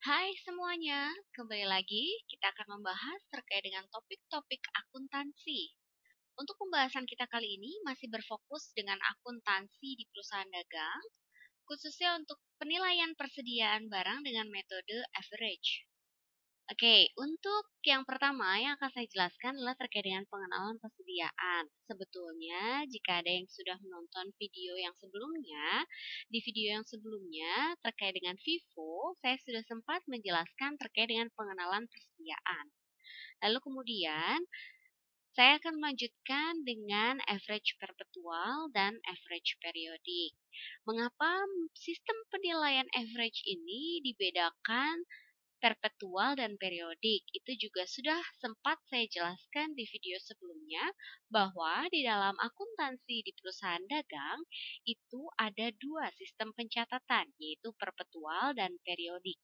Hai semuanya, kembali lagi kita akan membahas terkait dengan topik-topik akuntansi. Untuk pembahasan kita kali ini masih berfokus dengan akuntansi di perusahaan dagang, khususnya untuk penilaian persediaan barang dengan metode average. Oke, untuk yang pertama yang akan saya jelaskan adalah terkait dengan pengenalan persediaan. Sebetulnya, jika ada yang sudah menonton video yang sebelumnya, di video yang sebelumnya terkait dengan FIFO, saya sudah sempat menjelaskan terkait dengan pengenalan persediaan. Lalu kemudian, saya akan melanjutkan dengan average perpetual dan average periodik. Mengapa sistem penilaian average ini dibedakan perpetual dan periodik? Itu juga sudah sempat saya jelaskan di video sebelumnya bahwa di dalam akuntansi di perusahaan dagang itu ada dua sistem pencatatan, yaitu perpetual dan periodik.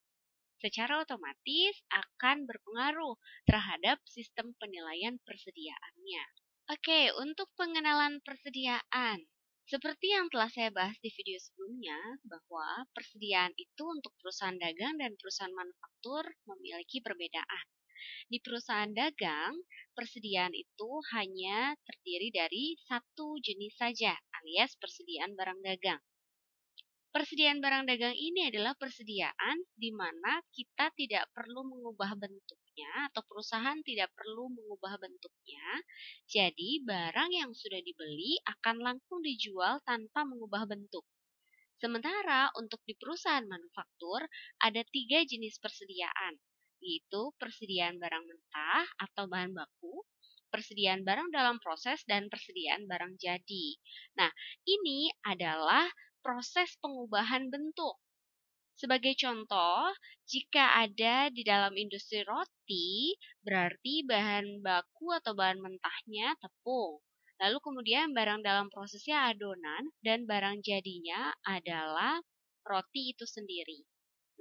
Secara otomatis akan berpengaruh terhadap sistem penilaian persediaannya. Oke, untuk pengenalan persediaan. Seperti yang telah saya bahas di video sebelumnya, bahwa persediaan itu untuk perusahaan dagang dan perusahaan manufaktur memiliki perbedaan. Di perusahaan dagang, persediaan itu hanya terdiri dari satu jenis saja, alias persediaan barang dagang. Persediaan barang dagang ini adalah persediaan di mana kita tidak perlu mengubah bentuknya atau perusahaan tidak perlu mengubah bentuknya. Jadi, barang yang sudah dibeli akan langsung dijual tanpa mengubah bentuk. Sementara untuk di perusahaan manufaktur ada tiga jenis persediaan, yaitu persediaan barang mentah atau bahan baku, persediaan barang dalam proses, dan persediaan barang jadi. Nah, ini adalah proses pengubahan bentuk. Sebagai contoh, jika ada di dalam industri roti, berarti bahan baku atau bahan mentahnya tepung. Lalu kemudian barang dalam prosesnya adonan dan barang jadinya adalah roti itu sendiri.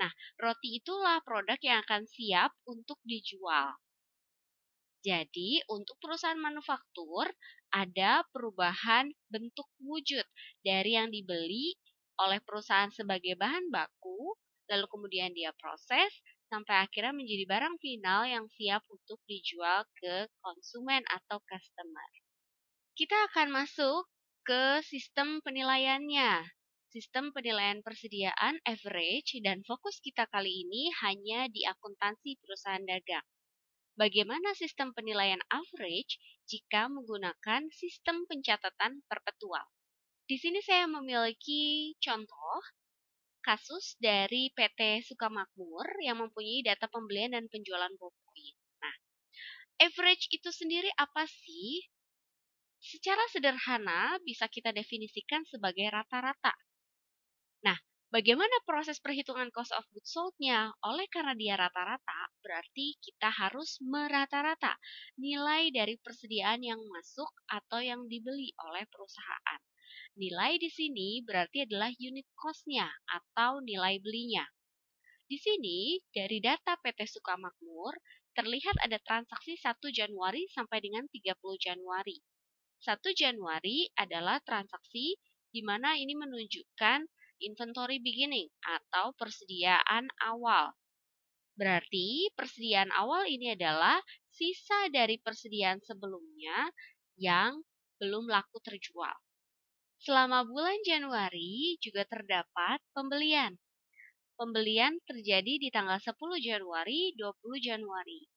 Nah, roti itulah produk yang akan siap untuk dijual. Jadi, untuk perusahaan manufaktur ada perubahan bentuk wujud dari yang dibeli oleh perusahaan sebagai bahan baku, lalu kemudian dia proses sampai akhirnya menjadi barang final yang siap untuk dijual ke konsumen atau customer. Kita akan masuk ke sistem penilaiannya. Sistem penilaian persediaan average dan fokus kita kali ini hanya di akuntansi perusahaan dagang. Bagaimana sistem penilaian average jika menggunakan sistem pencatatan perpetual? Di sini saya memiliki contoh kasus dari PT Sukamakmur yang mempunyai data pembelian dan penjualan ballpoint. Nah, average itu sendiri apa sih? Secara sederhana bisa kita definisikan sebagai rata-rata. Nah, bagaimana proses perhitungan cost of goods sold-nya? Oleh karena dia rata-rata, berarti kita harus merata-rata nilai dari persediaan yang masuk atau yang dibeli oleh perusahaan. Nilai di sini berarti adalah unit cost-nya atau nilai belinya. Di sini, dari data PT Sukamakmur, terlihat ada transaksi 1 Januari sampai dengan 30 Januari. 1 Januari adalah transaksi di mana ini menunjukkan inventory beginning atau persediaan awal. Berarti persediaan awal ini adalah sisa dari persediaan sebelumnya yang belum laku terjual. Selama bulan Januari juga terdapat pembelian. Pembelian terjadi di tanggal 10 Januari, 20 Januari,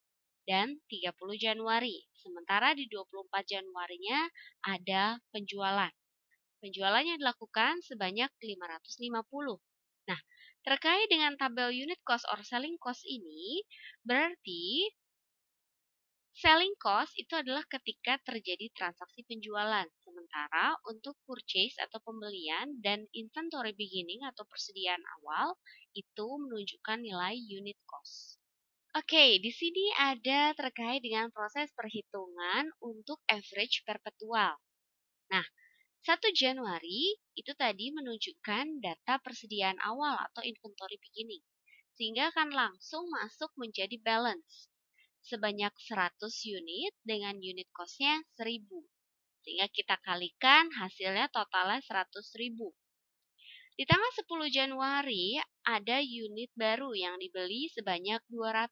dan 30 Januari. Sementara di 24 Januarinya ada penjualan. Penjualannya dilakukan sebanyak 550. Nah, terkait dengan tabel unit cost or selling cost ini, berarti selling cost itu adalah ketika terjadi transaksi penjualan. Sementara untuk purchase atau pembelian dan inventory beginning atau persediaan awal itu menunjukkan nilai unit cost. Oke, di sini ada terkait dengan proses perhitungan untuk average perpetual. Nah, 1 Januari itu tadi menunjukkan data persediaan awal atau inventory beginning, sehingga akan langsung masuk menjadi balance sebanyak 100 unit dengan unit cost-nya 1000. Sehingga kita kalikan hasilnya totalnya 100.000. Di tanggal 10 Januari ada unit baru yang dibeli sebanyak 200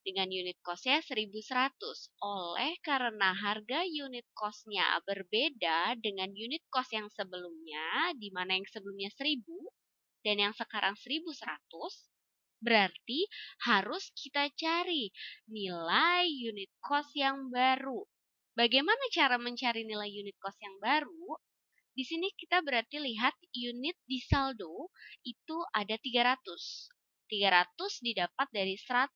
dengan unit kosnya 1.100. Oleh karena harga unit kosnya berbeda dengan unit kos yang sebelumnya, di mana yang sebelumnya 1.000 dan yang sekarang 1.100, berarti harus kita cari nilai unit kos yang baru. Bagaimana cara mencari nilai unit kos yang baru? Di sini kita berarti lihat unit di saldo itu ada 300. 300 didapat dari 100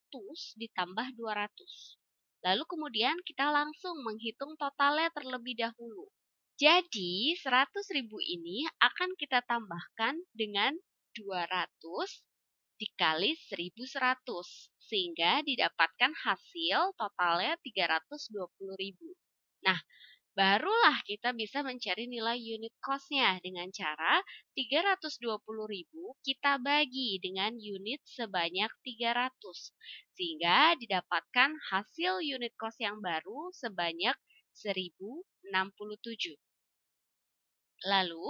ditambah 200. Lalu kemudian kita langsung menghitung totalnya terlebih dahulu. Jadi 100.000 ini akan kita tambahkan dengan 200 dikali 1.100 sehingga didapatkan hasil totalnya 320.000. Nah, barulah kita bisa mencari nilai unit cost-nya dengan cara 320.000 kita bagi dengan unit sebanyak 300 sehingga didapatkan hasil unit cost yang baru sebanyak 1.067. Lalu,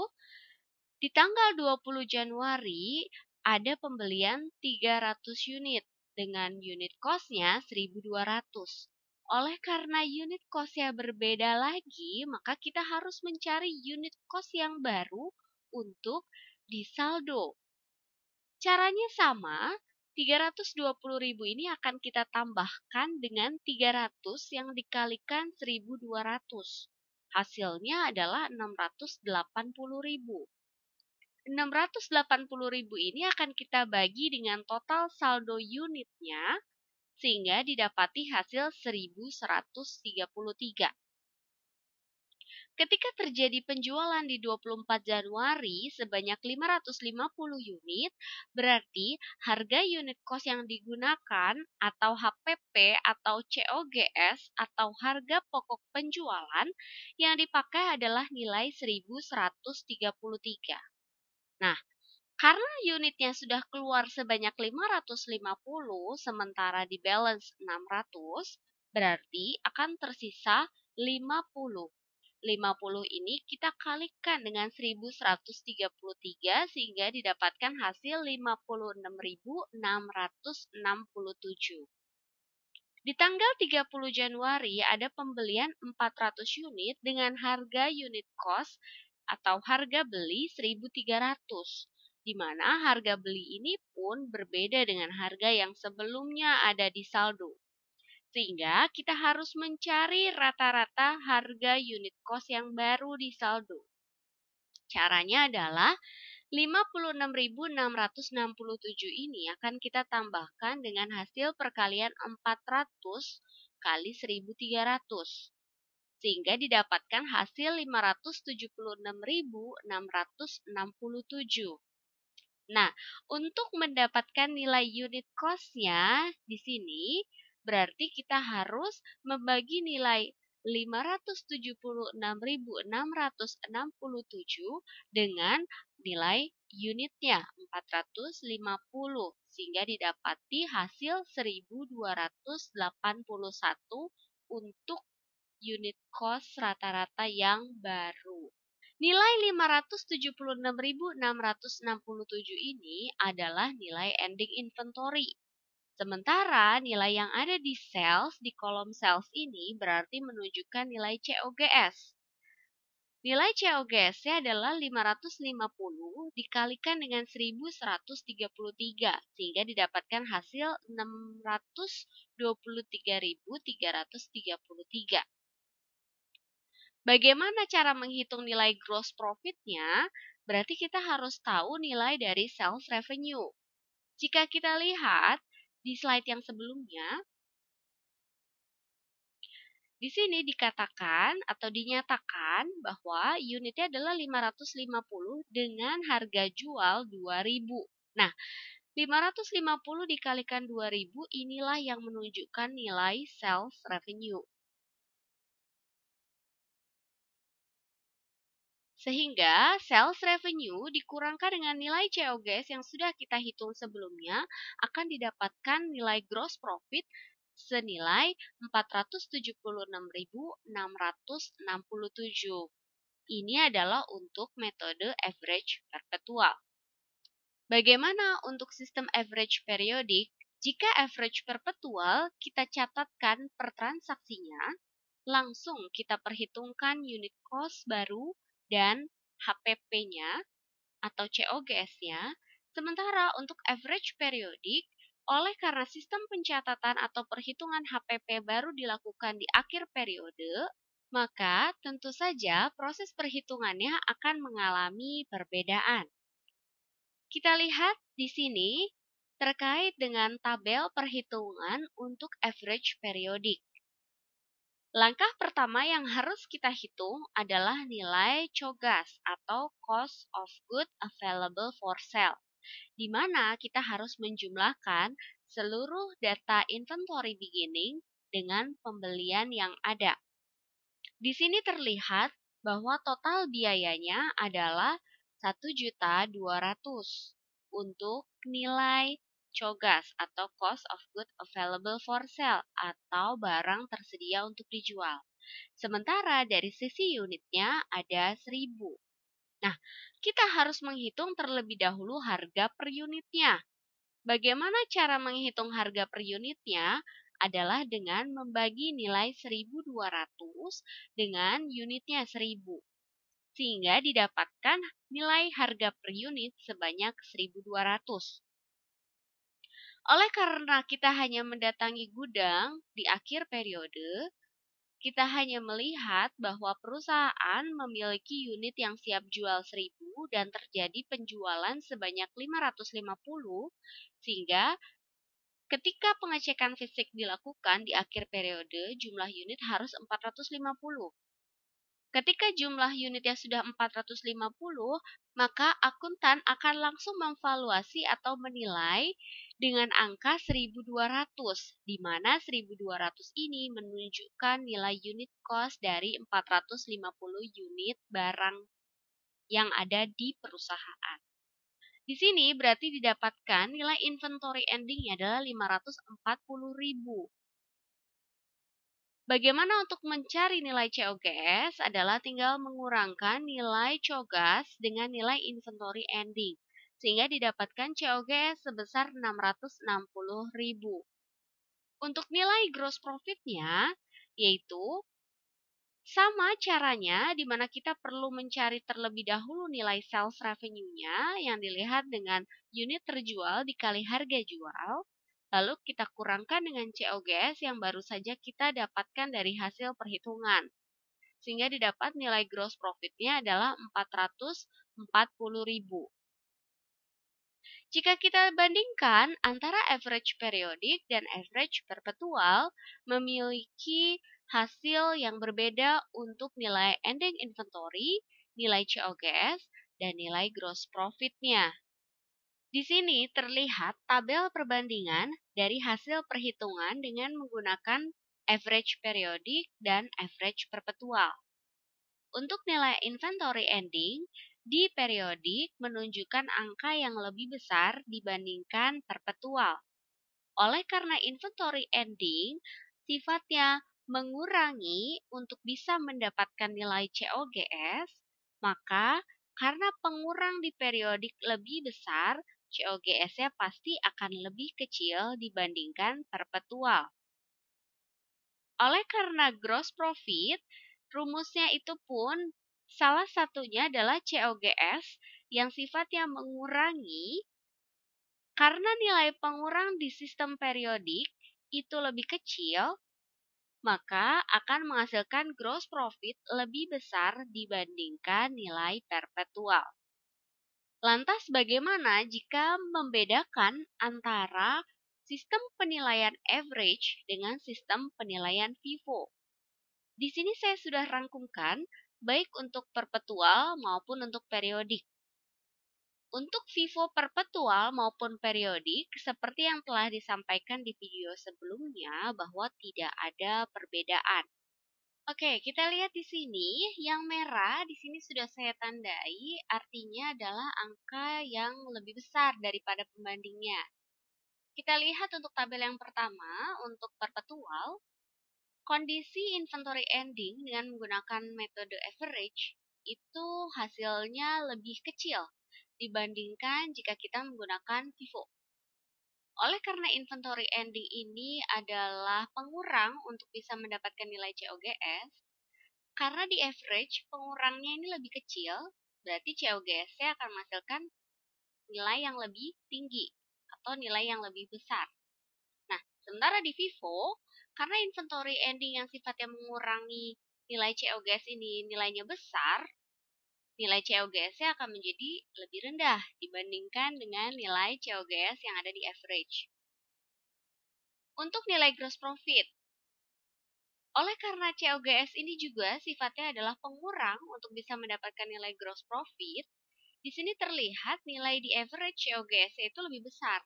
di tanggal 20 Januari ada pembelian 300 unit dengan unit cost-nya 1.200. Oleh karena unit cost-nya berbeda lagi, maka kita harus mencari unit cost yang baru untuk disaldo. Caranya sama, 320.000 ini akan kita tambahkan dengan 300 yang dikalikan 1.200. Hasilnya adalah 680.000. 680.000 ini akan kita bagi dengan total saldo unitnya sehingga didapati hasil 1.133. Ketika terjadi penjualan di 24 Januari sebanyak 550 unit, berarti harga unit kos yang digunakan atau HPP atau COGS atau harga pokok penjualan yang dipakai adalah nilai 1.133. Nah, karena unitnya sudah keluar sebanyak 550 sementara di balance 600, berarti akan tersisa 50. 50 ini kita kalikan dengan 1.133 sehingga didapatkan hasil 56.667. Di tanggal 30 Januari ada pembelian 400 unit dengan harga unit cost atau harga beli 1.300, di mana harga beli ini pun berbeda dengan harga yang sebelumnya ada di saldo. Sehingga kita harus mencari rata-rata harga unit cost yang baru di saldo. Caranya adalah 56.667 ini akan kita tambahkan dengan hasil perkalian 400 kali 1.300. Sehingga didapatkan hasil 576.667. Nah, untuk mendapatkan nilai unit cost-nya di sini, berarti kita harus membagi nilai 576.667 dengan nilai unitnya 450 sehingga didapati hasil 1.281 untuk unit cost rata-rata yang baru. Nilai 576.667 ini adalah nilai ending inventory. Sementara nilai yang ada di sales, di kolom sales ini berarti menunjukkan nilai COGS. Nilai COGS-nya adalah 550 dikalikan dengan 1.133 sehingga didapatkan hasil 623.333. Bagaimana cara menghitung nilai gross profit-nya? Berarti kita harus tahu nilai dari sales revenue. Jika kita lihat di slide yang sebelumnya, di sini dikatakan atau dinyatakan bahwa unitnya adalah 550 dengan harga jual 2.000. Nah, 550 dikalikan 2.000 inilah yang menunjukkan nilai sales revenue. Sehingga sales revenue dikurangkan dengan nilai COGS yang sudah kita hitung sebelumnya akan didapatkan nilai gross profit senilai 476.667. Ini adalah untuk metode average perpetual. Bagaimana untuk sistem average periodik? Jika average perpetual kita catatkan per transaksinya, langsung kita perhitungkan unit cost baru dan HPP-nya atau COGS-nya. Sementara untuk average periodik, oleh karena sistem pencatatan atau perhitungan HPP baru dilakukan di akhir periode, maka tentu saja proses perhitungannya akan mengalami perbedaan. Kita lihat di sini terkait dengan tabel perhitungan untuk average periodik. Langkah pertama yang harus kita hitung adalah nilai COGS atau Cost of Goods Available for Sale, di mana kita harus menjumlahkan seluruh data inventory beginning dengan pembelian yang ada. Di sini terlihat bahwa total biayanya adalah 1.200.000 untuk nilai COGS atau Cost of Goods Available for Sale atau barang tersedia untuk dijual. Sementara dari sisi unitnya ada 1.000. Nah, kita harus menghitung terlebih dahulu harga per unitnya. Bagaimana cara menghitung harga per unitnya? Adalah dengan membagi nilai 1.200 dengan unitnya 1.000. Sehingga didapatkan nilai harga per unit sebanyak 1.200. Oleh karena kita hanya mendatangi gudang di akhir periode, kita hanya melihat bahwa perusahaan memiliki unit yang siap jual 1.000 dan terjadi penjualan sebanyak 550, sehingga ketika pengecekan fisik dilakukan di akhir periode, jumlah unit harus 450. Ketika jumlah unitnya sudah 450, maka akuntan akan langsung memvaluasi atau menilai dengan angka 1.200, di mana 1.200 ini menunjukkan nilai unit cost dari 450 unit barang yang ada di perusahaan. Di sini berarti didapatkan nilai inventory ending-nya adalah 540.000. Bagaimana untuk mencari nilai COGS adalah tinggal mengurangkan nilai COGS dengan nilai inventory ending, sehingga didapatkan COGS sebesar 660.000. Untuk nilai gross profit-nya, yaitu sama caranya, di mana kita perlu mencari terlebih dahulu nilai sales revenue-nya yang dilihat dengan unit terjual dikali harga jual, lalu kita kurangkan dengan COGS yang baru saja kita dapatkan dari hasil perhitungan. Sehingga didapat nilai gross profit-nya adalah 440.000. Jika kita bandingkan antara average periodik dan average perpetual, memiliki hasil yang berbeda untuk nilai ending inventory, nilai COGS, dan nilai gross profit-nya. Di sini terlihat tabel perbandingan dari hasil perhitungan dengan menggunakan average periodik dan average perpetual. Untuk nilai inventory ending, di periodik menunjukkan angka yang lebih besar dibandingkan perpetual. Oleh karena inventory ending sifatnya mengurangi untuk bisa mendapatkan nilai COGS, maka karena pengurang di periodik lebih besar, COGS-nya pasti akan lebih kecil dibandingkan perpetual. Oleh karena gross profit, rumusnya itu pun salah satunya adalah COGS yang sifatnya mengurangi karena nilai pengurang di sistem periodik itu lebih kecil, maka akan menghasilkan gross profit lebih besar dibandingkan nilai perpetual. Lantas bagaimana jika membedakan antara sistem penilaian average dengan sistem penilaian FIFO? Di sini saya sudah rangkumkan baik untuk perpetual maupun untuk periodik. Untuk FIFO perpetual maupun periodik, seperti yang telah disampaikan di video sebelumnya bahwa tidak ada perbedaan. Oke, kita lihat di sini, yang merah di sini sudah saya tandai, artinya adalah angka yang lebih besar daripada pembandingnya. Kita lihat untuk tabel yang pertama, untuk perpetual, kondisi inventory ending dengan menggunakan metode average itu hasilnya lebih kecil dibandingkan jika kita menggunakan FIFO. Oleh karena inventory ending ini adalah pengurang untuk bisa mendapatkan nilai COGS, karena di average pengurangnya ini lebih kecil, berarti COGS-nya akan menghasilkan nilai yang lebih tinggi atau nilai yang lebih besar. Nah, sementara di FIFO, karena inventory ending yang sifatnya mengurangi nilai COGS ini nilainya besar, nilai COGS-nya akan menjadi lebih rendah dibandingkan dengan nilai COGS yang ada di average. Untuk nilai gross profit, oleh karena COGS ini juga sifatnya adalah pengurang untuk bisa mendapatkan nilai gross profit, di sini terlihat nilai di average COGS itu lebih besar.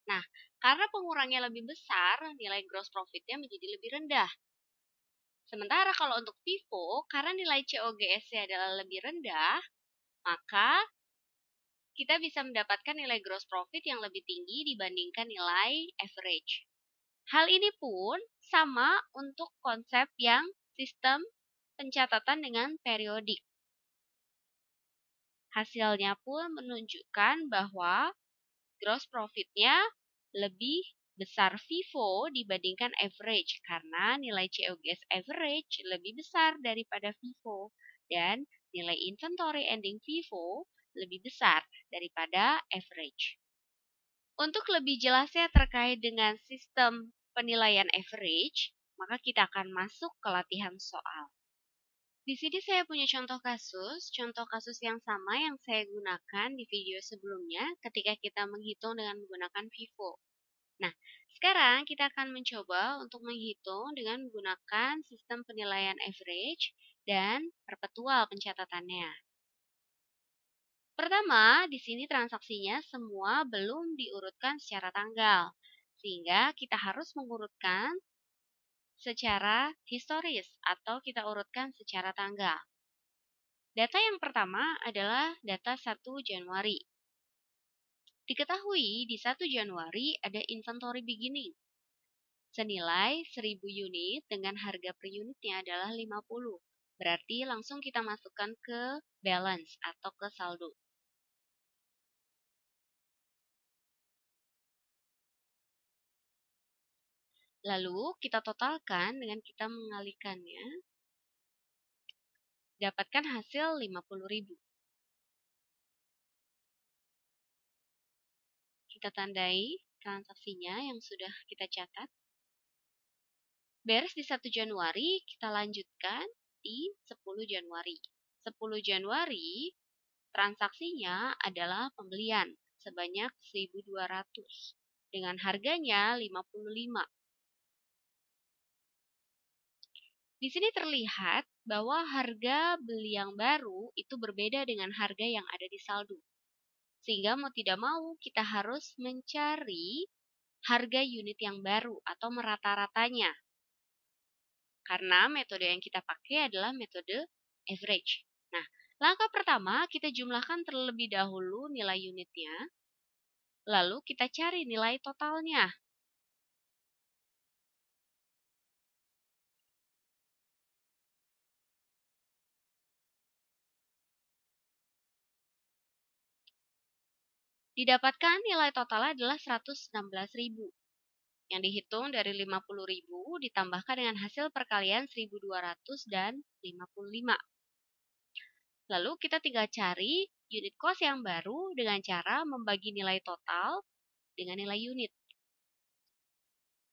Nah, karena pengurangnya lebih besar, nilai gross profit-nya menjadi lebih rendah. Sementara kalau untuk FIFO, karena nilai COGS-nya adalah lebih rendah, maka kita bisa mendapatkan nilai gross profit yang lebih tinggi dibandingkan nilai average. Hal ini pun sama untuk konsep yang sistem pencatatan dengan periodik. Hasilnya pun menunjukkan bahwa gross profit-nya lebih besar FIFO dibandingkan average karena nilai COGS average lebih besar daripada FIFO dan nilai inventory ending FIFO lebih besar daripada average. Untuk lebih jelasnya terkait dengan sistem penilaian average, maka kita akan masuk ke latihan soal. Di sini saya punya contoh kasus yang sama yang saya gunakan di video sebelumnya ketika kita menghitung dengan menggunakan FIFO. Nah, sekarang kita akan mencoba untuk menghitung dengan menggunakan sistem penilaian average dan perpetual pencatatannya. Pertama, di sini transaksinya semua belum diurutkan secara tanggal, sehingga kita harus mengurutkan secara historis atau kita urutkan secara tanggal. Data yang pertama adalah data 1 Januari. Diketahui di 1 Januari ada inventory beginning senilai 1000 unit dengan harga per unitnya adalah 50. Berarti langsung kita masukkan ke balance atau ke saldo. Lalu kita totalkan dengan kita mengalikannya, dapatkan hasil 50.000. Kita tandai transaksinya yang sudah kita catat. Beres di 1 Januari, kita lanjutkan di 10 Januari. 10 Januari, transaksinya adalah pembelian sebanyak 1.200 dengan harganya 55. Di sini terlihat bahwa harga beli yang baru itu berbeda dengan harga yang ada di saldo. Sehingga mau tidak mau kita harus mencari harga unit yang baru atau merata-ratanya. Karena metode yang kita pakai adalah metode average. Nah, langkah pertama kita jumlahkan terlebih dahulu nilai unitnya. Lalu kita cari nilai totalnya. Didapatkan nilai total adalah 116.000. Yang dihitung dari 50.000 ditambahkan dengan hasil perkalian 1.200 dan 55. Lalu kita tinggal cari unit cost yang baru dengan cara membagi nilai total dengan nilai unit.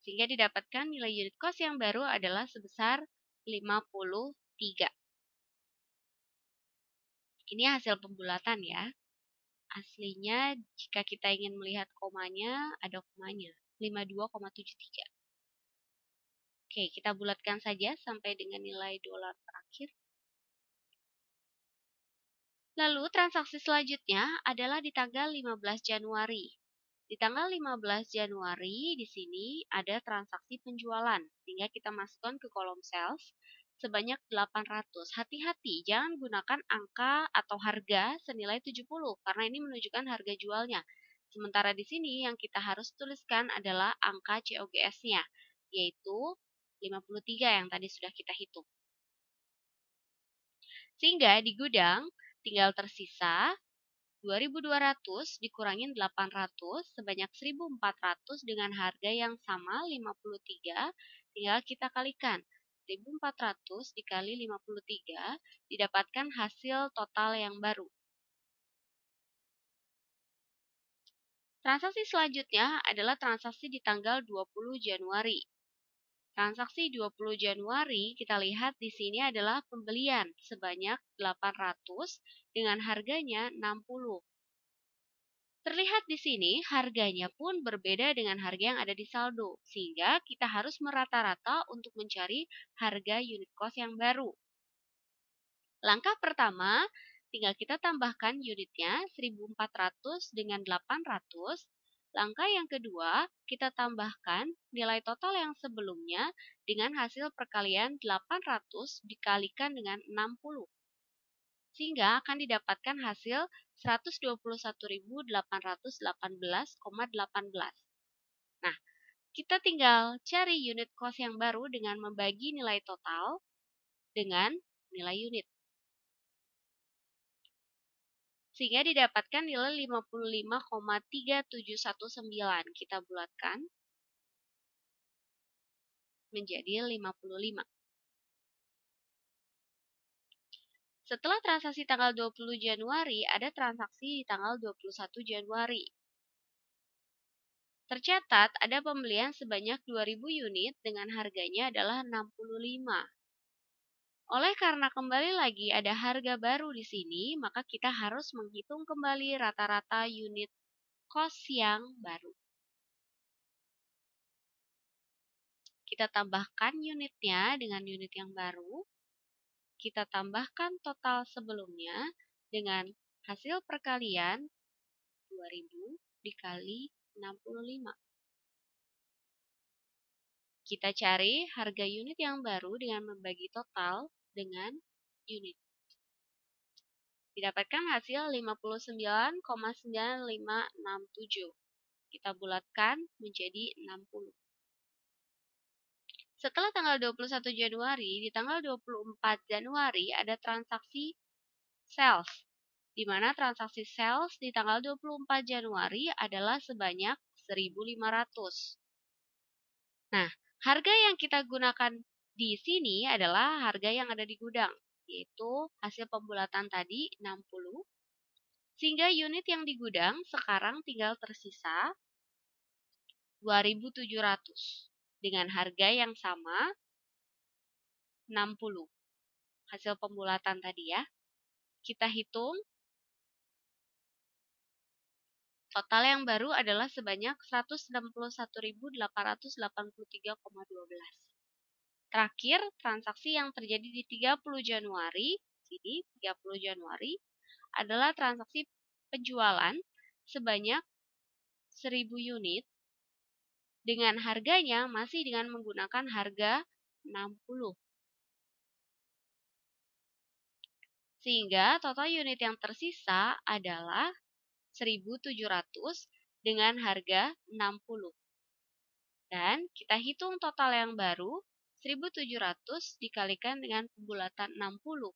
Sehingga didapatkan nilai unit cost yang baru adalah sebesar 53. Ini hasil pembulatan ya. Aslinya jika kita ingin melihat komanya, ada komanya. 52,73. Oke, kita bulatkan saja sampai dengan nilai dolar terakhir. Lalu transaksi selanjutnya adalah di tanggal 15 Januari. Di tanggal 15 Januari di sini ada transaksi penjualan, sehingga kita masukkan ke kolom sales sebanyak 800. Hati-hati, jangan gunakan angka atau harga senilai 70 karena ini menunjukkan harga jualnya. Sementara di sini yang kita harus tuliskan adalah angka COGS-nya, yaitu 53 yang tadi sudah kita hitung. Sehingga di gudang tinggal tersisa 2.200 dikurangin 800 sebanyak 1.400 dengan harga yang sama 53, tinggal kita kalikan. 1.400 dikali 53 didapatkan hasil total yang baru. Transaksi selanjutnya adalah transaksi di tanggal 20 Januari. Transaksi 20 Januari kita lihat di sini adalah pembelian sebanyak 800 dengan harganya 60. Terlihat di sini harganya pun berbeda dengan harga yang ada di saldo, sehingga kita harus merata-rata untuk mencari harga unit cost yang baru. Langkah pertama, tinggal kita tambahkan unitnya 1.400 dengan 800. Langkah yang kedua, kita tambahkan nilai total yang sebelumnya dengan hasil perkalian 800 dikalikan dengan 60. Sehingga akan didapatkan hasil 121.818,18. Nah, kita tinggal cari unit cost yang baru dengan membagi nilai total dengan nilai unit. Sehingga didapatkan nilai 55,3719. Kita bulatkan menjadi 55. Setelah transaksi tanggal 20 Januari, ada transaksi di tanggal 21 Januari. Tercatat ada pembelian sebanyak 2.000 unit dengan harganya adalah 65. Oleh karena kembali lagi ada harga baru di sini, maka kita harus menghitung kembali rata-rata unit cost yang baru. Kita tambahkan unitnya dengan unit yang baru. Kita tambahkan total sebelumnya dengan hasil perkalian 2000 dikali 65. Kita cari harga unit yang baru dengan membagi total dengan unit. Didapatkan hasil 59,9567. Kita bulatkan menjadi 60. Setelah tanggal 21 Januari, di tanggal 24 Januari ada transaksi sales, di mana transaksi sales di tanggal 24 Januari adalah sebanyak 1.500. Nah, harga yang kita gunakan di sini adalah harga yang ada di gudang, yaitu hasil pembulatan tadi 60. Sehingga unit yang di gudang sekarang tinggal tersisa 2.700 dengan harga yang sama 60. Hasil pembulatan tadi ya. Kita hitung total yang baru adalah sebanyak 161.883,12. Terakhir, transaksi yang terjadi di 30 Januari, sini 30 Januari adalah transaksi penjualan sebanyak 1.000 unit dengan harganya masih dengan menggunakan harga 60. Sehingga total unit yang tersisa adalah 1.700 dengan harga 60. Dan kita hitung total yang baru, 1.700 dikalikan dengan pembulatan 60.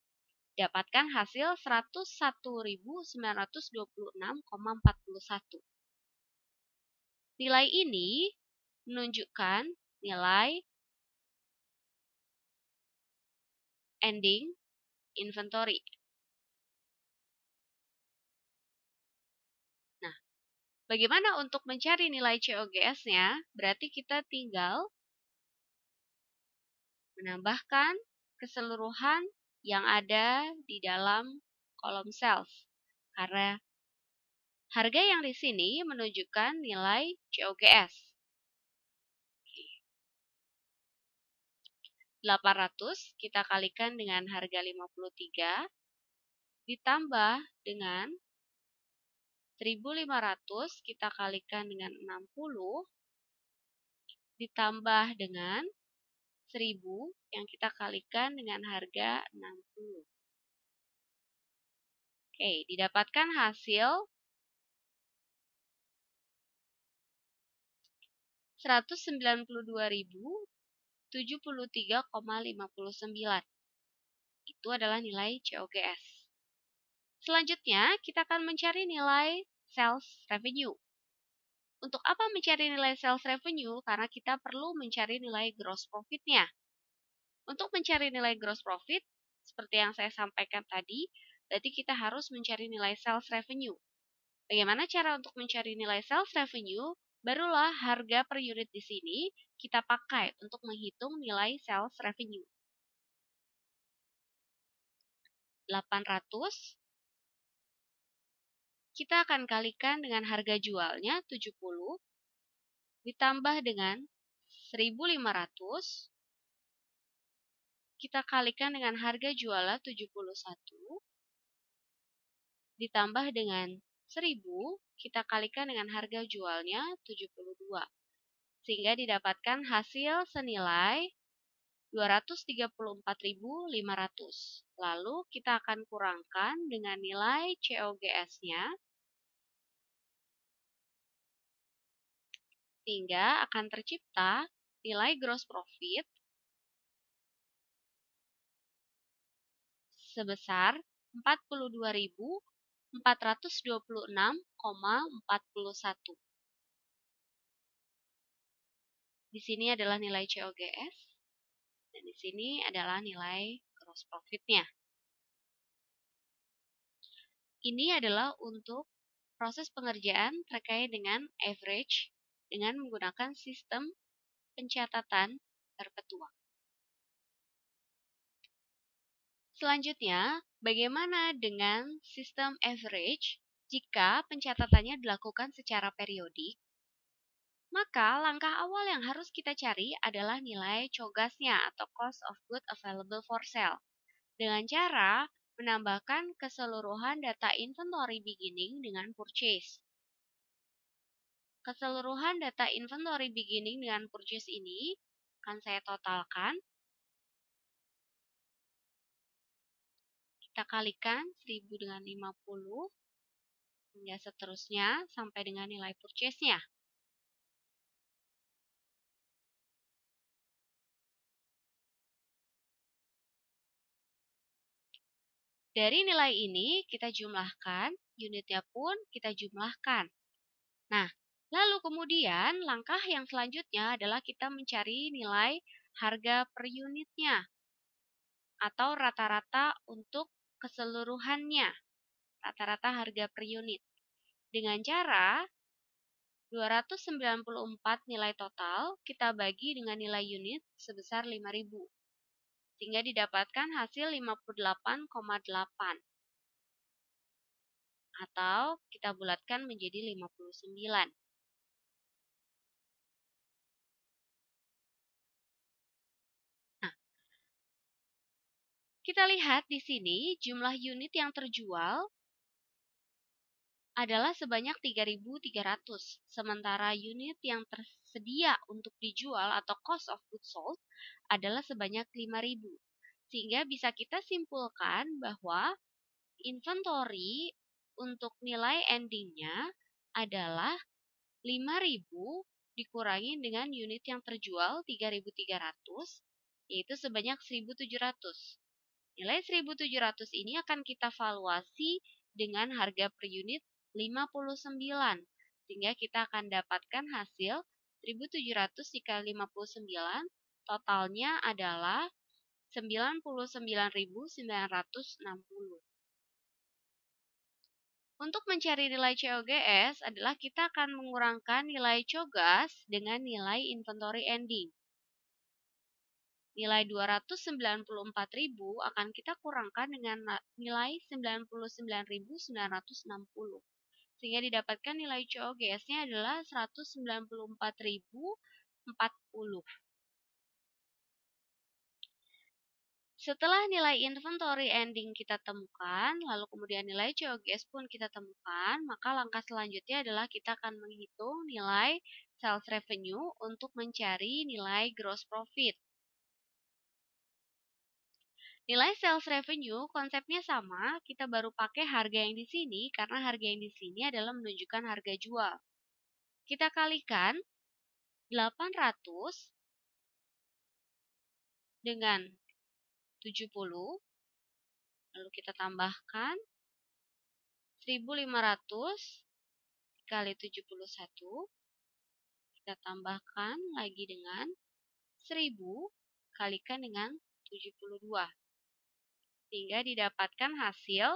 Dapatkan hasil 101.926,41. Nilai ini menunjukkan nilai ending inventory. Nah, bagaimana untuk mencari nilai COGS-nya? Berarti kita tinggal menambahkan keseluruhan yang ada di dalam kolom sales. Karena harga yang di sini menunjukkan nilai COGS. 800 kita kalikan dengan harga 53 ditambah dengan 1.500 kita kalikan dengan 60 ditambah dengan 1.000 yang kita kalikan dengan harga 60. Oke, didapatkan hasil 192.073,59. Itu adalah nilai COGS. Selanjutnya, kita akan mencari nilai sales revenue. Untuk apa mencari nilai sales revenue? Karena kita perlu mencari nilai gross profit-nya. Untuk mencari nilai gross profit, seperti yang saya sampaikan tadi, berarti kita harus mencari nilai sales revenue. Bagaimana cara untuk mencari nilai sales revenue? Barulah harga per unit di sini kita pakai untuk menghitung nilai sales revenue. 800 kita akan kalikan dengan harga jualnya 70 ditambah dengan 1.500 kita kalikan dengan harga jualnya 71 ditambah dengan 1.000 kita kalikan dengan harga jualnya 72 sehingga didapatkan hasil senilai 234.500. Lalu kita akan kurangkan dengan nilai COGS-nya sehingga akan tercipta nilai gross profit sebesar 42.426,41. Di sini adalah nilai COGS dan di sini adalah nilai gross profit-nya. Ini adalah untuk proses pengerjaan terkait dengan average dengan menggunakan sistem pencatatan perpetual. Selanjutnya, bagaimana dengan sistem average jika pencatatannya dilakukan secara periodik? Maka langkah awal yang harus kita cari adalah nilai COGS-nya atau cost of goods available for sale. Dengan cara menambahkan keseluruhan data inventory beginning dengan purchase. Keseluruhan data inventory beginning dengan purchase ini akan saya totalkan. Kita kalikan 1000 dengan 50 hingga seterusnya sampai dengan nilai purchase-nya. Dari nilai ini kita jumlahkan, unitnya pun kita jumlahkan. Nah, lalu kemudian langkah yang selanjutnya adalah kita mencari nilai harga per unitnya atau rata-rata untuk keseluruhannya, rata-rata harga per unit. Dengan cara 294 nilai total kita bagi dengan nilai unit sebesar 5.000 sehingga didapatkan hasil 58,8 atau kita bulatkan menjadi 59. Nah, kita lihat di sini jumlah unit yang terjual adalah sebanyak 3.300, sementara unit yang tersedia untuk dijual atau cost of goods sold adalah sebanyak 5.000. Sehingga bisa kita simpulkan bahwa inventory untuk nilai endingnya adalah 5.000 dikurangi dengan unit yang terjual 3.300, yaitu sebanyak 1.700. Nilai 1.700 ini akan kita valuasi dengan harga per unit 59, sehingga kita akan dapatkan hasil 1.700 dikali 59, totalnya adalah 99.960. Untuk mencari nilai COGS adalah kita akan mengurangkan nilai COGS dengan nilai inventory ending. Nilai 294.000 akan kita kurangkan dengan nilai 99.960. Sehingga didapatkan nilai COGS-nya adalah 194.040. Setelah nilai inventory ending kita temukan, lalu kemudian nilai COGS pun kita temukan, maka langkah selanjutnya adalah kita akan menghitung nilai sales revenue untuk mencari nilai gross profit. Nilai sales revenue konsepnya sama, kita baru pakai harga yang di sini karena harga yang di sini adalah menunjukkan harga jual. Kita kalikan 800 dengan 70 Lalu kita tambahkan 1.500 kali 71. Kita tambahkan lagi dengan 1000 kalikan dengan 72. Sehingga didapatkan hasil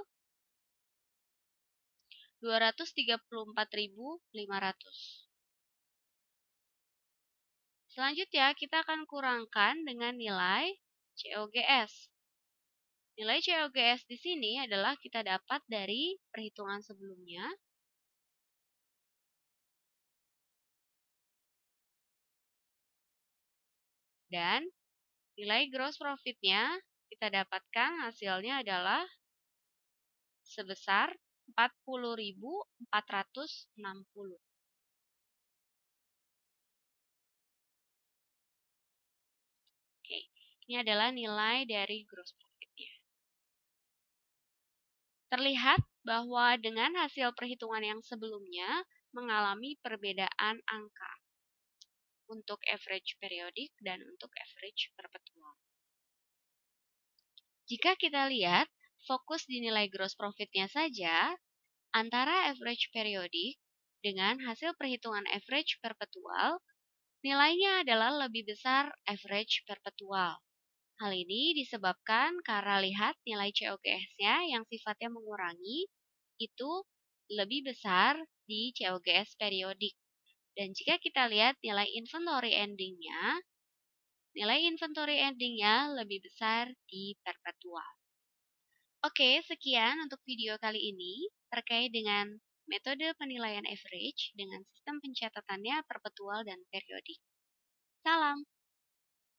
234.500. Selanjutnya, kita akan kurangkan dengan nilai COGS. Nilai COGS di sini adalah kita dapat dari perhitungan sebelumnya. Dan nilai gross profit-nya kita dapatkan hasilnya adalah sebesar 40.460. Oke, ini adalah nilai dari gross profit-nya. Terlihat bahwa dengan hasil perhitungan yang sebelumnya mengalami perbedaan angka untuk average periodik dan untuk average perpetual. Jika kita lihat fokus di nilai gross profit-nya saja, antara average periodik dengan hasil perhitungan average perpetual, nilainya adalah lebih besar average perpetual. Hal ini disebabkan karena lihat nilai COGS-nya yang sifatnya mengurangi itu lebih besar di COGS periodik. Dan jika kita lihat nilai inventory ending-nya lebih besar di perpetual. Oke, sekian untuk video kali ini terkait dengan metode penilaian average dengan sistem pencatatannya perpetual dan periodik. Salam!